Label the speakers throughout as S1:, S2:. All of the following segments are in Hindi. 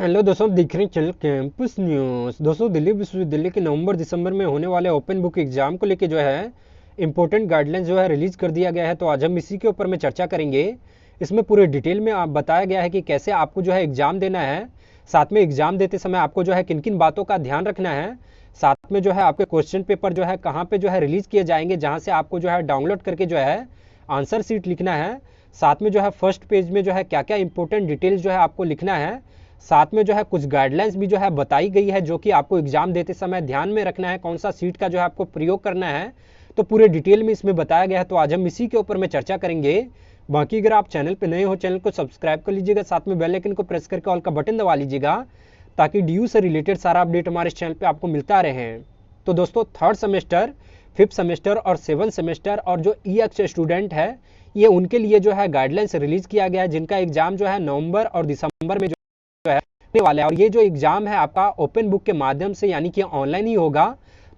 S1: हेलो दोस्तों, दिख रही चल कैंपस न्यूज़। दोस्तों, दिल्ली विश्वविद्यालय के नवंबर दिसंबर में होने वाले ओपन बुक एग्जाम को लेके जो है इंपॉर्टेंट गाइडलाइंस जो है रिलीज कर दिया गया है। तो आज हम इसी के ऊपर में चर्चा करेंगे। इसमें पूरे डिटेल में आप बताया गया है कि कैसे आपको जो है एग्जाम देना है, साथ में एग्जाम देते समय आपको जो है किन किन बातों का ध्यान रखना है, साथ में जो है आपके क्वेश्चन पेपर जो है कहाँ पे जो है रिलीज किए जाएंगे, जहाँ से आपको जो है डाउनलोड करके जो है आंसर सीट लिखना है। साथ में जो है फर्स्ट पेज में जो है क्या क्या इंपॉर्टेंट डिटेल्स जो है आपको लिखना है। साथ में जो है कुछ गाइडलाइंस भी जो है बताई गई है जो कि आपको एग्जाम देते समय ध्यान में रखना है, कौन सा सीट का जो है आपको प्रयोग करना है। तो पूरे डिटेल में इसमें बताया गया है। तो आज हम इसी के ऊपर में चर्चा करेंगे। बाकी अगर आप चैनल पर नए हो, चैनल को सब्सक्राइब कर लीजिएगा, साथ में बेल आइकन को प्रेस करके ऑल का बटन दबा लीजिएगा ताकि डीयू से रिलेटेड सारा अपडेट हमारे इस चैनल पर आपको मिलता रहे। तो दोस्तों, थर्ड सेमेस्टर, फिफ्थ सेमेस्टर और सेवन सेमेस्टर और जो EX स्टूडेंट है, ये उनके लिए जो है गाइडलाइंस रिलीज किया गया है, जिनका एग्जाम जो है नवंबर और दिसंबर में जो है होने वाला है। और ये जो एग्जाम है आपका ओपन बुक के माध्यम से यानी कि ऑनलाइन ही होगा।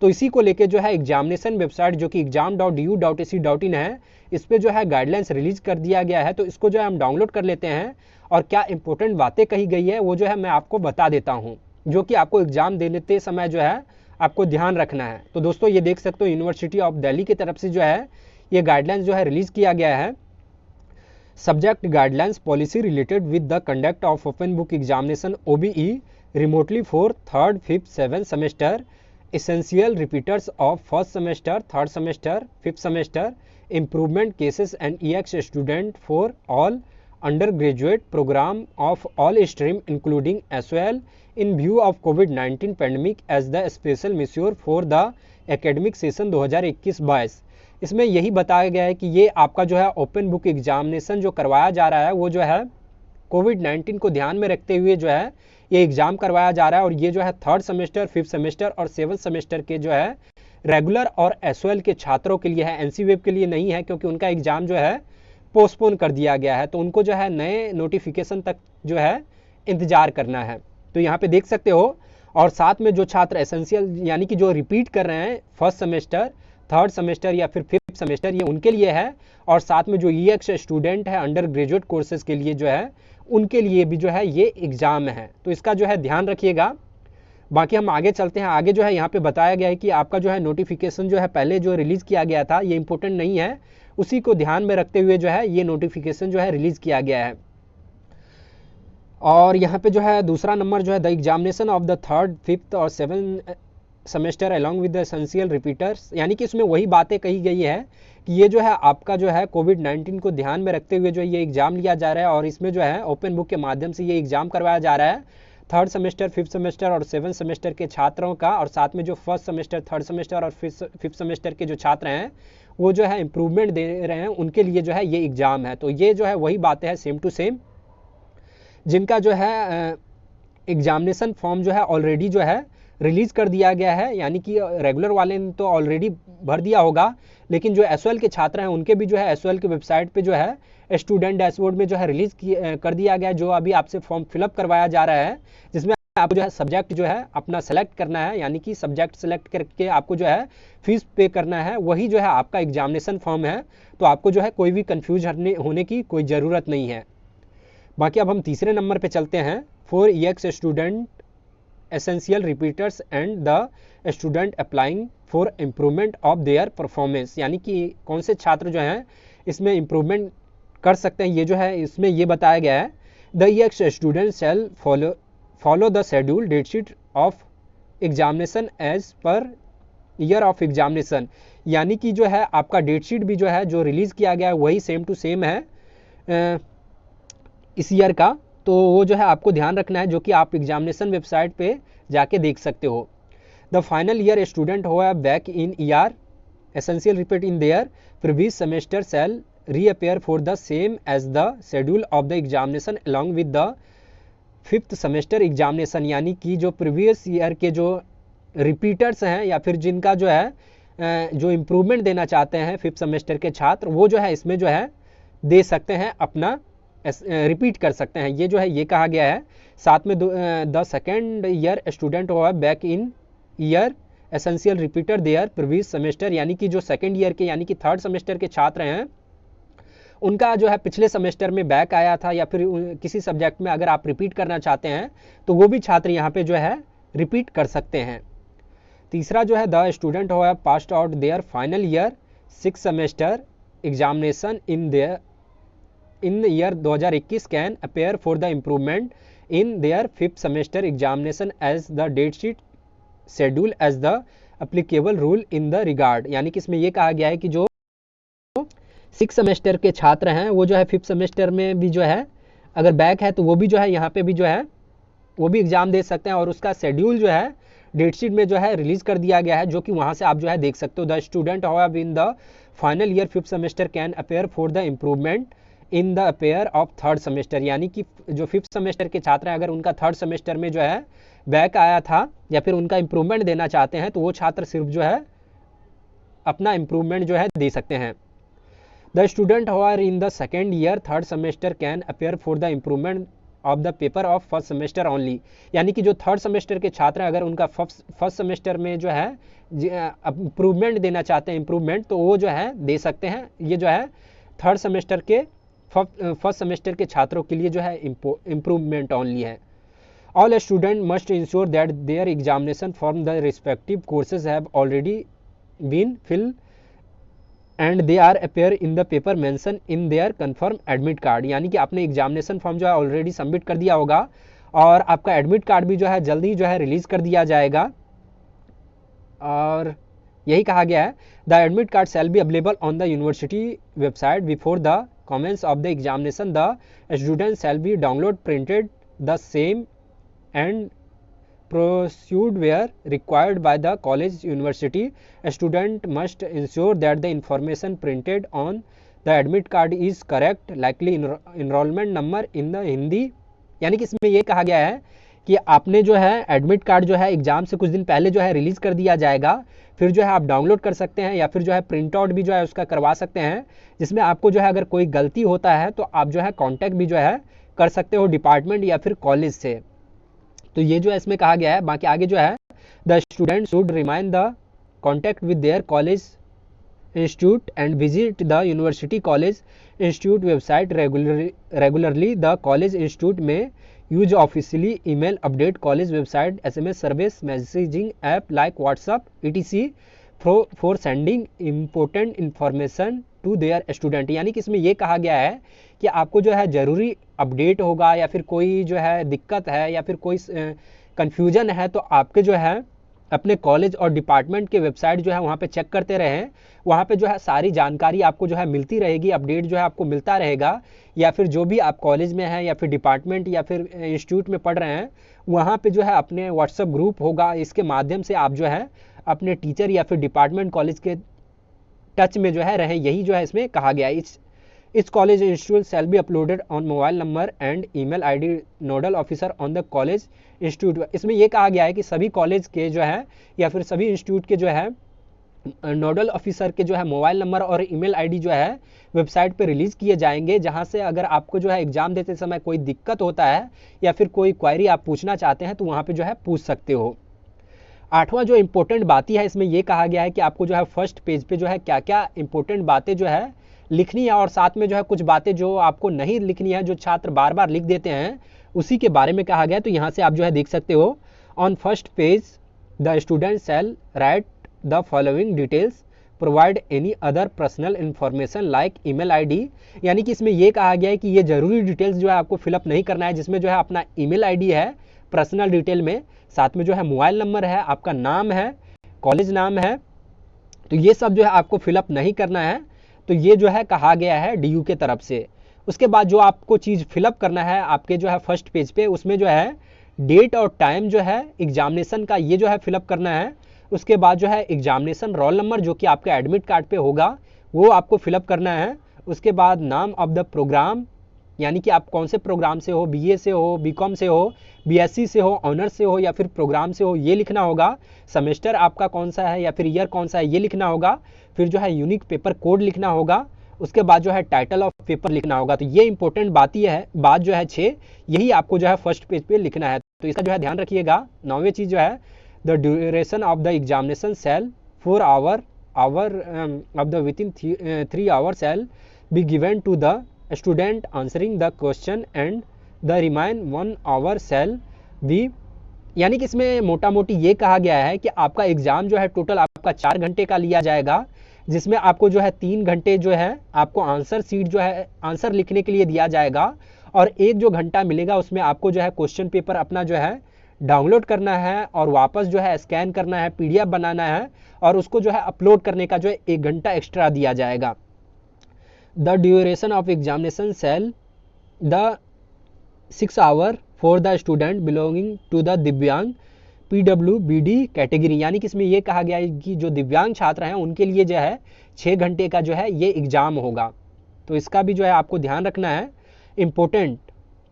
S1: तो इसी को लेके जो है एग्जामिनेशन वेबसाइट जो कि exam.du.ac.in है, इस पे जो है गाइडलाइंस रिलीज कर दिया गया है। तो इसको जो है हम डाउनलोड कर लेते हैं और क्या इंपॉर्टेंट बातें कही गई है वो जो है मैं आपको बता देता हूँ, जो कि आपको एग्जाम देते समय जो है आपको ध्यान रखना है। तो दोस्तों, ये देख सकते हो यूनिवर्सिटी ऑफ दिल्ली की तरफ से जो है ये गाइडलाइंस जो है रिलीज किया गया है। Subject guidelines policy related with the conduct of open book examination OBE remotely for third fifth seven semester, essential repeaters of first semester, third semester, fifth semester, improvement cases and EX student for all undergraduate program of all stream including SOL in view of COVID-19 pandemic as the special measure for the academic session 2021-22। इसमें यही बताया गया है कि ये आपका जो है ओपन बुक एग्जामिनेशन जो करवाया जा रहा है वो जो है कोविड-19 को ध्यान में रखते हुए जो है ये एग्जाम करवाया जा रहा है। और ये जो है थर्ड सेमेस्टर, फिफ्थ सेमेस्टर और सेवन्थ सेमेस्टर के जो है रेगुलर और SOL के छात्रों के लिए है, NC वेब के लिए नहीं है, क्योंकि उनका एग्जाम जो है पोस्टपोन कर दिया गया है। तो उनको जो है नए नोटिफिकेशन तक जो है इंतजार करना है। तो यहाँ पे देख सकते हो। और साथ में जो छात्र एसेंशियल यानी कि जो रिपीट कर रहे हैं फर्स्ट सेमेस्टर, थर्ड सेमेस्टर या फिर फिफ्थ सेमेस्टर, ये उनके लिए है। और साथ में जो EX स्टूडेंट है अंडर ग्रेजुएट कोर्सेज के लिए जो है उनके लिए भी जो है ये एग्जाम है। तो इसका जो है ध्यान रखिएगा। बाकी हम आगे चलते हैं। आगे जो है यहाँ पे बताया गया है कि आपका जो है नोटिफिकेशन जो है पहले जो रिलीज किया गया था ये इंपॉर्टेंट नहीं है, उसी को ध्यान में रखते हुए जो है ये नोटिफिकेशन जो है रिलीज किया गया है। और यहाँ पे जो है दूसरा नंबर जो है the examination of the third fifth और seven semester along with the essential repeaters, यानी कि इसमें वही बातें कही गई है कि ये जो है आपका जो है कोविड-19 को ध्यान में रखते हुए जो ये एग्जाम लिया जा रहा है और इसमें जो है ओपन बुक के माध्यम से ये एग्जाम करवाया जा रहा है थर्ड सेमेस्टर, फिफ्थ सेमेस्टर और सेवन सेमेस्टर के छात्रों का। और साथ में जो फर्स्ट सेमेस्टर, थर्ड सेमेस्टर और फिफ्थ सेमेस्टर के जो छात्र हैं वो जो है इंप्रूवमेंट दे रहे हैं, उनके लिए जो है ये एग्जाम है। तो ये जो है वही बातें हैं सेम टू सेम, जिनका जो है एग्जामिनेशन फॉर्म जो है ऑलरेडी जो है रिलीज कर दिया गया है, यानी कि रेगुलर वाले ने तो ऑलरेडी भर दिया होगा, लेकिन जो SOL के छात्र हैं उनके भी जो है SOL के वेबसाइट पे जो है स्टूडेंट डैशबोर्ड में जो है रिलीज कर दिया गया है, जो अभी आपसे फॉर्म फिलअप करवाया जा रहा है, जिसमें आपको जो है सब्जेक्ट जो है अपना सेलेक्ट करना है, यानी कि सब्जेक्ट सेलेक्ट करके आपको जो है फीस पे करना है, वही जो है आपका एग्जामिनेशन फॉर्म है। तो आपको जो है कोई भी कन्फ्यूज होने की कोई ज़रूरत नहीं है। बाकी अब हम तीसरे नंबर पे चलते हैं। For EX student essential repeaters and the student applying for improvement of their performance, यानी कि कौन से छात्र जो हैं इसमें इम्प्रूवमेंट कर सकते हैं, ये जो है इसमें ये बताया गया है। The EX student shall follow the schedule date sheet of examination as per year of examination, यानी कि जो है आपका डेट शीट भी जो है जो रिलीज़ किया गया है वही सेम टू सेम है इस ईयर का। तो वो जो है आपको ध्यान रखना है, जो कि आप एग्जामिनेशन वेबसाइट पे जाके देख सकते हो। The final year student who back in ER essential repeat in their previous semester shall reappear for the same as the schedule of the examination along with the fifth semester examination, यानी कि जो प्रीवियस ईयर के जो रिपीटर्स हैं या फिर जिनका जो है जो इम्प्रूवमेंट देना चाहते हैं फिफ्थ सेमेस्टर के छात्र, वो जो है इसमें जो है दे सकते हैं, अपना रिपीट कर सकते हैं, ये जो है ये कहा गया है। साथ में the second year student who back in year essential repeater there previous semester, यानी कि जो सेकेंड ईयर के यानी कि थर्ड सेमेस्टर के छात्र हैं उनका जो है पिछले सेमेस्टर में बैक आया था या फिर किसी सब्जेक्ट में अगर आप रिपीट करना चाहते हैं तो वो भी छात्र यहाँ पे जो है रिपीट कर सकते हैं। तीसरा जो है the student who have passed out their final year 6 semester examination in year 2021 can appear for the improvement in their 5th semester examination as the date sheet schedule as the applicable rule in the regard. यानी कि इसमें यह कहा गया है कि जो 6 सेमेस्टर के छात्र हैं वो जो है 5th सेमेस्टर में भी जो है अगर बैक है तो वो भी जो है यहाँ पे भी जो है वो भी एग्जाम दे सकते हैं, और उसका शेड्यूल जो है डेट शीट में जो है रिलीज कर दिया गया है, जो कि वहाँ से आप जो है देख सकते हो। The student have in the final year 5th semester can appear for the improvement in the appear of 3rd semester. यानी कि जो 5th सेमेस्टर के छात्र हैं अगर उनका 3rd सेमेस्टर में जो है बैक आया था या फिर उनका इम्प्रूवमेंट देना चाहते हैं तो वो छात्र सिर्फ जो है अपना इम्प्रूवमेंट जो है दे सकते हैं। The student who are in the second year 3rd semester can appear for the improvement of the paper of 1st semester only. यानी कि जो 3rd सेमेस्टर के छात्र हैं अगर उनका फर्स्ट सेमेस्टर में जो है इम्प्रूवमेंट देना चाहते हैं इम्प्रूवमेंट तो वो जो है दे सकते हैं। ये जो है 3rd सेमेस्टर के 1st सेमेस्टर के छात्रों के लिए जो है इम्प्रूवमेंट ओनली है। All students must ensure that their examination from the respective courses have already been filled and they are appear in the paper mentioned in their confirm admit card। यानी कि आपने एग्जामिनेशन फॉर्म जो है ऑलरेडी सबमिट कर दिया होगा और आपका एडमिट कार्ड भी जो है जल्दी जो है रिलीज कर दिया जाएगा। और यही कहा गया है the admit card shall be available on the university website before the commence of the examination. The student shall be download printed the same and proceed where required by the college university. A student must ensure that the information printed on the admit card is correct, likely enrollment number in the Hindi। यानी कि इसमें यह कहा गया है कि आपने जो है एडमिट कार्ड जो है एग्जाम से कुछ दिन पहले जो है रिलीज कर दिया जाएगा, फिर जो है आप डाउनलोड कर सकते हैं या फिर जो है प्रिंट आउट भी जो है उसका करवा सकते हैं, जिसमें आपको जो है अगर कोई गलती होता है तो आप जो है कॉन्टैक्ट भी जो है कर सकते हो डिपार्टमेंट या फिर कॉलेज से। तो ये जो है इसमें कहा गया है। बाकी आगे जो है the student should remind the contact with their college institute and visit the university college institute website regularly. The college institute may use officially email update college website SMS service messaging app like WhatsApp ETC for sending important information to their student. यानी कि इसमें यह कहा गया है कि आपको जो है ज़रूरी अपडेट होगा या फिर कोई जो है दिक्कत है या फिर कोई कन्फ्यूजन है तो आपके जो है अपने कॉलेज और डिपार्टमेंट के वेबसाइट जो है वहाँ पे चेक करते रहें। वहाँ पे जो है सारी जानकारी आपको जो है मिलती रहेगी, अपडेट जो है आपको मिलता रहेगा। या फिर जो भी आप कॉलेज में हैं या फिर डिपार्टमेंट या फिर इंस्टीट्यूट में पढ़ रहे हैं वहाँ पे जो है अपने व्हाट्सएप ग्रुप होगा, इसके माध्यम से आप जो है अपने टीचर या फिर डिपार्टमेंट कॉलेज के टच में जो है रहें। यही जो है इसमें कहा गया है। इस college institute shall be uploaded on mobile number and email ID nodal officer on the college institute. इसमें यह कहा गया है कि सभी कॉलेज के जो है या फिर सभी इंस्टीट्यूट के जो है नोडल ऑफिसर के जो है मोबाइल नंबर और ईमेल ID जो है वेबसाइट पे रिलीज़ किए जाएंगे, जहां से अगर आपको जो है एग्जाम देते समय कोई दिक्कत होता है या फिर कोई क्वायरी आप पूछना चाहते हैं तो वहाँ पे जो है पूछ सकते हो। 8वां जो इंपॉर्टेंट बातें है इसमें यह कहा गया है कि आपको जो है फर्स्ट पेज पे जो है क्या क्या इंपॉर्टेंट बातें जो है लिखनी है, और साथ में जो है कुछ बातें जो आपको नहीं लिखनी है जो छात्र बार बार लिख देते हैं उसी के बारे में कहा गया है। तो यहाँ से आप जो है देख सकते हो on first page the student shall write the following details provide any other personal information like email ID। यानी कि इसमें यह कहा गया है कि ये जरूरी डिटेल्स जो है आपको फिलअप नहीं करना है, जिसमें जो है अपना ईमेल ID है पर्सनल डिटेल में, साथ में जो है मोबाइल नंबर है, आपका नाम है, कॉलेज नाम है, तो ये सब जो है आपको फिलअप नहीं करना है। तो ये जो है कहा गया है DU के तरफ से। उसके बाद जो आपको चीज़ फिलअप करना है आपके जो है फर्स्ट पेज पे, उसमें जो है डेट और टाइम जो है एग्जामिनेशन का ये जो है फिलअप करना है। उसके बाद जो है एग्जामिनेशन रोल नंबर जो कि आपके एडमिट कार्ड पे होगा वो आपको फिलअप करना है। उसके बाद नाम ऑफ द प्रोग्राम, यानी कि आप कौन से प्रोग्राम से हो, BA से हो, BCom से हो, BSc से हो, ऑनर्स से हो या फिर प्रोग्राम से हो, ये लिखना होगा। सेमेस्टर आपका कौन सा है या फिर ईयर कौन सा है ये लिखना होगा। फिर जो है यूनिक पेपर कोड लिखना होगा। उसके बाद जो है टाइटल ऑफ पेपर लिखना होगा। तो ये इंपॉर्टेंट बात जो है 6, यही आपको जो है फर्स्ट पेज पे लिखना है। तो इसका जो है ध्यान रखिएगा। 9वीं चीज़ जो है the duration of the examination shall 4 hour of the within 3 hour shall be given to the student answering the question and the remain 1 hour shall be, यानी कि इसमें मोटा मोटी ये कहा गया है कि आपका एग्जाम जो है टोटल आपका 4 घंटे का लिया जाएगा, जिसमें आपको जो है 3 घंटे जो है आपको आंसर सीट जो है आंसर लिखने के लिए दिया जाएगा, और एक जो घंटा मिलेगा उसमें आपको जो है क्वेश्चन पेपर अपना जो है डाउनलोड करना है और वापस जो है स्कैन करना है, पीडीएफ बनाना है और उसको जो है अपलोड करने का जो है 1 घंटा एक्स्ट्रा दिया जाएगा। The duration of examination shall the 6 hour for the student belonging to the divyang PWBD category, यानी कि इसमें यह कहा गया है कि जो दिव्यांग छात्र हैं उनके लिए जो है 6 घंटे का जो है ये एग्जाम होगा, तो इसका भी जो है आपको ध्यान रखना है। Important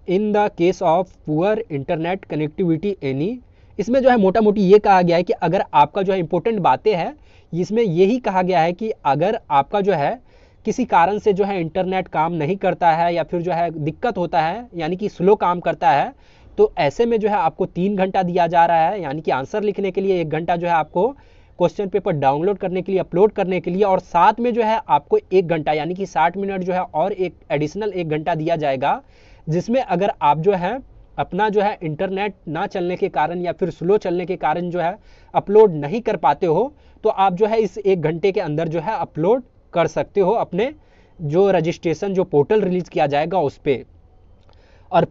S1: in the case of poor internet connectivity any, इसमें जो है मोटा मोटी ये कहा गया है कि अगर आपका जो है इंपॉर्टेंट बातें हैं, इसमें यही कहा गया है कि अगर आपका जो है किसी कारण से जो है इंटरनेट काम नहीं करता है या फिर जो है दिक्कत होता है, यानी कि स्लो काम करता है, तो ऐसे में जो है आपको 3 घंटा दिया जा रहा है, यानी कि आंसर लिखने के लिए 1 घंटा जो है आपको क्वेश्चन पेपर डाउनलोड करने के लिए, अपलोड करने के लिए, और साथ में जो है आपको 1 घंटा यानी कि 60 मिनट जो है और एक एडिशनल 1 घंटा दिया जाएगा, जिसमें अगर आप जो है अपना जो है इंटरनेट ना चलने के कारण या फिर स्लो चलने के कारण जो है अपलोड नहीं कर पाते हो, तो आप जो है इस 1 घंटे के अंदर जो है अपलोड कर सकते हो अपने जो रजिस्ट्रेशन जो पोर्टल रिलीज किया जाएगा उस पर। और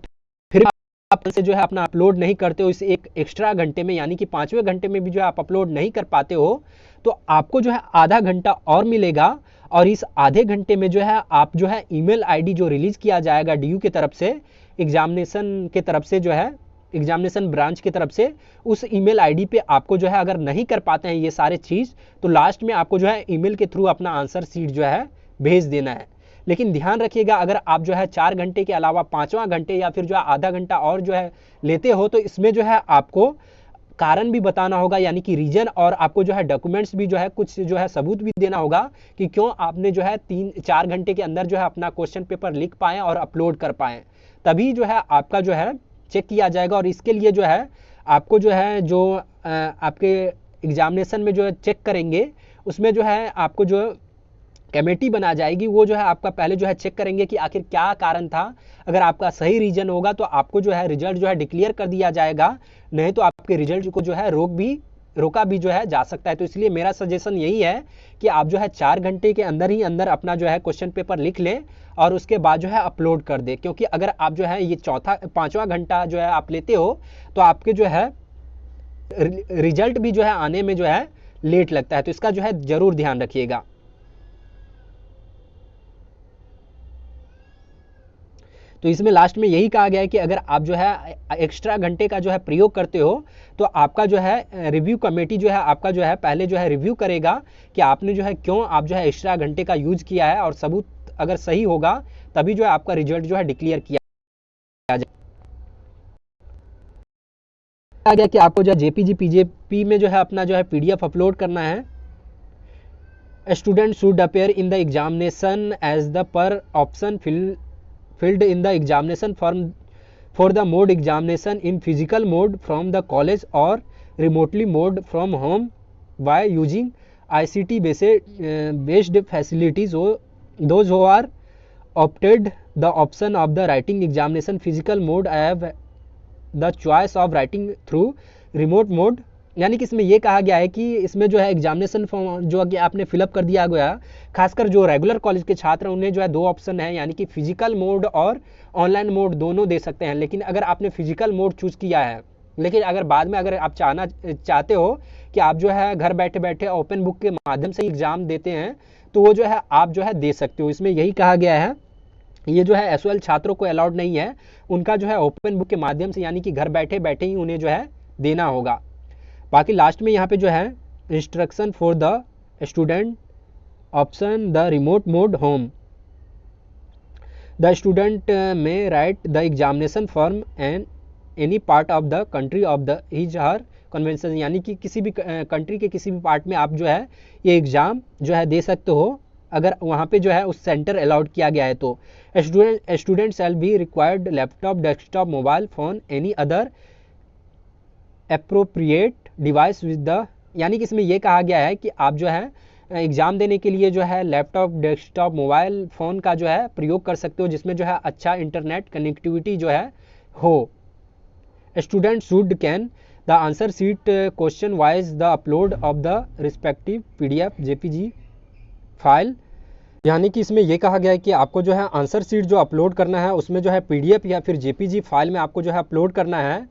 S1: फिर आप से जो है अपना अपलोड नहीं करते हो इस एक एक्स्ट्रा घंटे में, यानी कि 5वें घंटे में भी जो है आप अपलोड नहीं कर पाते हो, तो आपको जो है आधा घंटा और मिलेगा, और इस आधे घंटे में जो है आप जो है ईमेल आईडी जो रिलीज किया जाएगा डीयू की तरफ से, एग्जामिनेशन की तरफ से जो है एग्जामिनेशन ब्रांच की तरफ से, उस ईमेल आईडी पे आपको जो है अगर नहीं कर पाते हैं ये सारे चीज़, तो लास्ट में आपको जो है ईमेल के थ्रू अपना आंसर शीट जो है भेज देना है। लेकिन ध्यान रखिएगा, अगर आप जो है 4 घंटे के अलावा 5वां घंटे या फिर जो है आधा घंटा और जो है लेते हो, तो इसमें जो है आपको कारण भी बताना होगा, यानी कि रीजन, और आपको जो है डॉक्यूमेंट्स भी जो है कुछ जो है सबूत भी देना होगा कि क्यों आपने जो है 3-4 घंटे के अंदर जो है अपना क्वेश्चन पेपर लिख पाएँ और अपलोड कर पाएँ, तभी जो है आपका जो है चेक किया जाएगा। और इसके लिए जो है आपको जो है जो आपके एग्जामिनेशन में जो है चेक करेंगे, उसमें जो है आपको जो कमेटी बना जाएगी, वो जो है आपका पहले जो है चेक करेंगे कि आखिर क्या कारण था। अगर आपका सही रीजन होगा तो आपको जो है रिजल्ट जो है डिक्लेयर कर दिया जाएगा, नहीं तो आपके रिजल्ट को जो है रोका भी जो है जा सकता है। तो इसलिए मेरा सजेशन यही है कि आप जो है 4 घंटे के अंदर ही अंदर अपना जो है क्वेश्चन पेपर लिख लें और उसके बाद जो है अपलोड कर दें, क्योंकि अगर आप जो है ये 5वां घंटा जो है आप लेते हो, तो आपके जो है रिजल्ट भी जो है आने में जो है लेट लगता है, तो इसका जो है जरूर ध्यान रखिएगा। तो इसमें लास्ट में यही कहा गया है कि अगर आप जो है एक्स्ट्रा घंटे का जो है प्रयोग करते हो, तो आपका जो है रिव्यू कमेटी जो है आपका जो है पहले जो है रिव्यू करेगा कि आपने जो है क्यों आप जो है एक्स्ट्रा घंटे का यूज किया है, और सबूत अगर सही होगा तभी जो है आपका रिजल्ट जो है डिक्लेयर किया गया कि आपको जो है जेपीजी पीजेपी में जो है अपना जो है पीडीएफ अपलोड करना है। Student should appear in the examination as the per option filled in the examination form for the mode examination in physical mode from the college or remotely mode from home by using ICT based facilities. So those who are opted the option of the writing examination physical mode have the choice of writing through remote mode, यानी कि इसमें यह कहा गया है कि इसमें जो है एग्जामिनेशन फॉर्म जो कि आपने फिलअप कर दिया गया, खासकर जो रेगुलर कॉलेज के छात्र हैं उन्हें जो है 2 ऑप्शन है, यानी कि फिजिकल मोड और ऑनलाइन मोड दोनों दे सकते हैं। लेकिन अगर आपने फिजिकल मोड चूज किया है, लेकिन अगर बाद में अगर आप चाहते हो कि आप जो है घर बैठे बैठे ओपन बुक के माध्यम से एग्जाम देते हैं, तो वो जो है आप जो है दे सकते हो। इसमें यही कहा गया है, ये जो है एसओएल छात्रों को अलाउड नहीं है, उनका जो है ओपन बुक के माध्यम से यानी कि घर बैठे बैठे ही उन्हें जो है देना होगा। बाकी लास्ट में यहाँ पे जो है instruction for the student option the remote mode home, the student may write the examination form and any part of the country of the his her convention, यानी कि किसी भी कंट्री के किसी भी पार्ट में आप जो है ये एग्ज़ाम जो है दे सकते हो, अगर वहाँ पे जो है उस सेंटर अलाउड किया गया है तो। Student shall be required laptop desktop mobile phone any other appropriate device with the, यानी कि इसमें यह कहा गया है कि आप जो है एग्ज़ाम देने के लिए जो है लैपटॉप, डेस्कटॉप, मोबाइल फ़ोन का जो है प्रयोग कर सकते हो, जिसमें जो है अच्छा इंटरनेट कनेक्टिविटी जो है हो। Student should can the answer seat question wise the upload of the respective PDF JPG file. यानी कि इसमें यह कहा गया है कि आपको जो है आंसर सीट जो अपलोड करना है उसमें जो है PDF या फिर JPG फाइल में आपको जो है अपलोड करना है।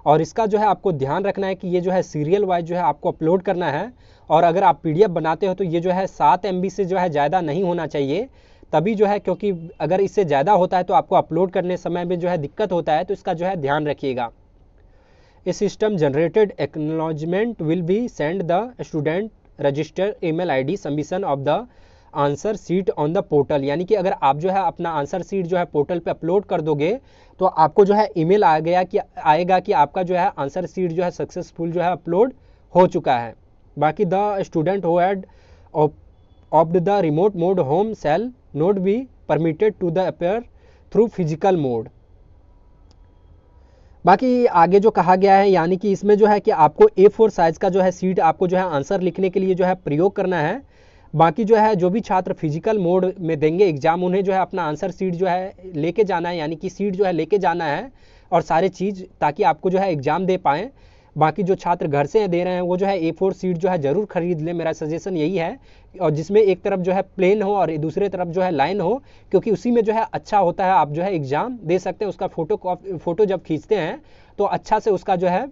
S1: और इसका जो है आपको ध्यान रखना है कि ये जो है सीरियल वाइज जो है आपको अपलोड करना है। और अगर आप PDF बनाते हो तो ये जो है 7 MB से जो है ज़्यादा नहीं होना चाहिए, तभी जो है, क्योंकि अगर इससे ज़्यादा होता है तो आपको अपलोड करने समय में जो है दिक्कत होता है, तो इसका जो है ध्यान रखिएगा। A system generated acknowledgement will be send the student register email ID submission of the answer sheet on the portal. यानी कि अगर आप जो है अपना आंसर सीट जो है पोर्टल पे अपलोड कर दोगे तो आपको जो है ईमेल आएगा कि आपका जो है आंसर सीट जो है सक्सेसफुल जो है अपलोड हो चुका है। बाकी the student who had opted the remote mode home shall not be permitted to the appear through physical mode. बाकी आगे जो कहा गया है, यानी कि इसमें जो है कि आपको A4 साइज का जो है सीट आपको जो है आंसर लिखने के लिए जो है प्रयोग करना है। बाकी जो है जो भी छात्र फिजिकल मोड में देंगे एग्जाम, उन्हें जो है अपना आंसर सीट जो है लेके जाना है, यानी कि सीट जो है लेके जाना है और सारे चीज़, ताकि आपको जो है एग्जाम दे पाएँ। बाकी जो छात्र घर से दे रहे हैं वो जो है A4 सीट जो है ज़रूर खरीद लें, मेरा सजेशन यही है। और जिसमें एक तरफ जो है प्लेन हो और दूसरे तरफ जो है लाइन हो, क्योंकि उसी में जो है अच्छा होता है, आप जो है एग्ज़ाम दे सकते हैं। उसका फ़ोटो जब खींचते हैं तो अच्छा से उसका जो है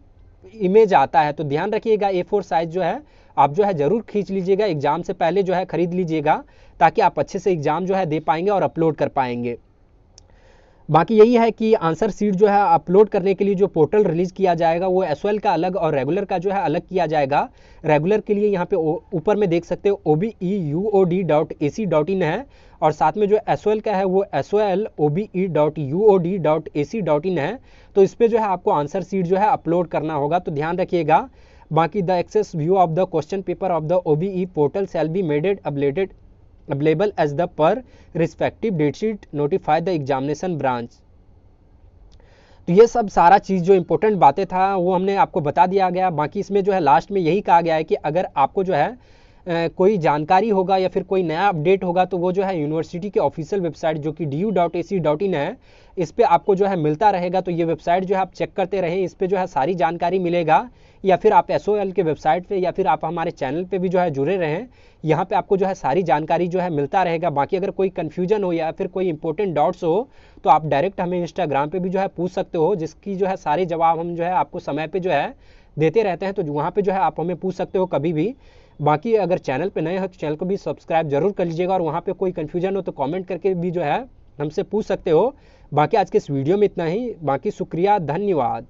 S1: इमेज आता है। तो ध्यान रखिएगा, A4 साइज जो है आप जो है ज़रूर खींच लीजिएगा, एग्ज़ाम से पहले जो है खरीद लीजिएगा, ताकि आप अच्छे से एग्ज़ाम जो है दे पाएंगे और अपलोड कर पाएंगे। बाकी यही है कि आंसर सीट जो है अपलोड करने के लिए जो पोर्टल रिलीज़ किया जाएगा वो SOL का अलग और रेगुलर का जो है अलग किया जाएगा। रेगुलर के लिए यहाँ पे ऊपर में देख सकते हो obe.uod.ac.in है, और साथ में जो SOL का है वो SOL.obe.uod.ac.in है। तो इस पर जो है आपको आंसर सीट जो है अपलोड करना होगा, तो ध्यान रखिएगा। बाकी the access view of the question paper of the OBE portal shall be made available as the per respective date sheet notify the examination branch। तो ये सब सारा चीज़ जो इंपॉर्टेंट बातें था वो हमने आपको बता दिया गया। बाकी इसमें जो है लास्ट में यही कहा गया है कि अगर आपको जो है कोई जानकारी होगा या फिर कोई नया अपडेट होगा तो वो जो है यूनिवर्सिटी के ऑफिशियल वेबसाइट जो कि du.ac.in है, इस पे आपको जो है मिलता रहेगा। तो ये वेबसाइट जो है आप चेक करते रहें, इस पे जो है सारी जानकारी मिलेगा। या फिर आप SOL के वेबसाइट पे या फिर आप हमारे चैनल पे भी जो है जुड़े रहें, यहाँ पे आपको जो है सारी जानकारी जो है मिलता रहेगा। बाकी अगर कोई कन्फ्यूजन हो या फिर कोई इंपॉर्टेंट डाउट्स हो तो आप डायरेक्ट हमें इंस्टाग्राम पे भी जो है पूछ सकते हो, जिसकी जो है सारे जवाब हम जो है आपको समय पे जो है देते रहते हैं। तो वहाँ पे जो है आप हमें पूछ सकते हो कभी भी। बाकी अगर चैनल पे नए हो तो चैनल को भी सब्सक्राइब जरूर कर लीजिएगा, और वहाँ पे कोई कन्फ्यूजन हो तो कमेंट करके भी जो है हमसे पूछ सकते हो। बाकी आज के इस वीडियो में इतना ही। बाकी शुक्रिया, धन्यवाद।